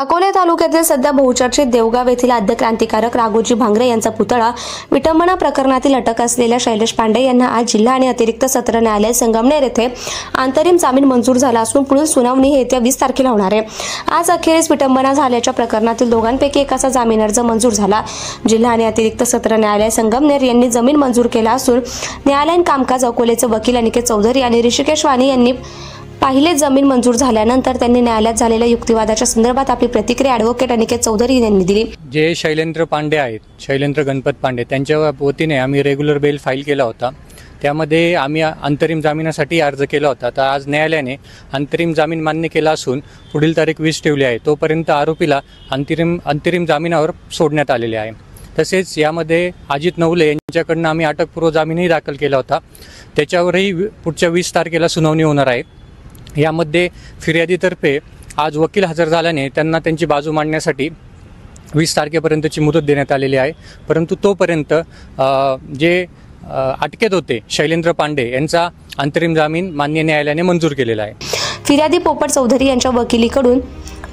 अकोले तालुक्यातील सध्या बहुचर्चित देवगाव येथील आद्य क्रांतिकारक राघोजी भांगरे यांचा पुतळा विटंबना प्रकरणातील अटक असलेल्या शैलेश पांडे यांना आज जिल्हा आणि अतिरिक्त सत्र न्यायालय संगमनेर येथे अंतरिम जामीन मंजूर झाला असून पुढील सुनावणी येत्या 20 तारखेला होणार आहे। आज अखेरीस विटंबना झाल्याच्या प्रकरणातील दोघांपैकी एकाचा जामीन अर्ज मंजूर झाला। जिल्हा आणि अतिरिक्त सत्र न्यायालय संगमनेर यांनी जमीन मंजूर केला असून न्यायालयीन कामकाज अकोलेचे वकील अनिकेत चौधरी आणि ऋषिकेश वाणी यांनी पहिले जमीन मंजूर झाल्यानंतर त्यांनी न्यायालयात झालेल्या युक्तिवादाच्या संदर्भात आपली प्रतिक्रिया ॲडव्होकेट अनिकेत चौधरी यांनी दिली। जे शैलेंद्र पांडे आहेत, शैलेंद्र गणपत पांडे, त्यांच्या वतीने आम्ही रेग्युलर बेल फाईल केला होता। त्यामध्ये आम्ही अंतरिम जामिनासाठी अर्ज केला होता। तर आज न्यायालयाने अंतरिम जामीन मान्य केला असून पुढील तारीख 20 ठेवली आहे। तोपर्यंत आरोपीला अंतरिम जामिनावर सोडण्यात आलेले आहे। तसेच यामध्ये अजित नवले यांच्याकडून आम्ही अटकपूर्व जामीनही दाखल केला होता। त्याच्यावरही पुढच्या 20 तारखेला सुनावणी होणार आहे। यामध्ये फिर्यादीतर्फे आज वकील हजर झाल्याने त्यांना त्यांची बाजू मांडण्यासाठी 20 तारखेपर्यंतची मुदत देण्यात आलेली आहे। परंतु तोपर्यंत जे अटकेत होते शैलेंद्र पांडे यांचा अंतरिम जामीन मान्य न्यायालयाने मंजूर केलेला आहे। फिर्यादी पोपट चौधरी यांच्या वकिलीकडून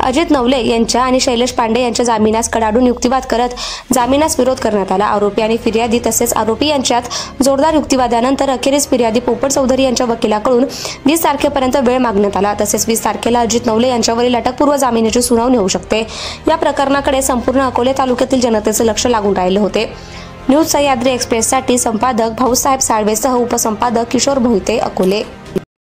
अजित नवले यांच्या आणि शैलेश पांडे यांच्या जामिनास कडाडून युक्तिवाद करत जामिनास विरोध करण्यात आला। आरोपी आणि फिर्यादी तसेच आरोपी यांच्यात जोरदार युक्तिवादानंतर अखेरीस फिर्यादी पोपट चौधरी यांच्या वकिलाकडून 20 तारखेपर्यंत वेळ मागण्यात आला। तसेच 20 तारखेला अजित नवले यांच्यावरील अटकपूर्व जामिनाची सुनावणी होऊ शकते। या प्रकरणाकडे संपूर्ण अकोले तालुक्यातील जनतेचे लक्ष लागून राहिले होते। न्यूज सह्याद्री एक्सप्रेससाठी संपादक भाऊसाहेब साळवेसह उपसंपादक किशोर भोईते, अकोले।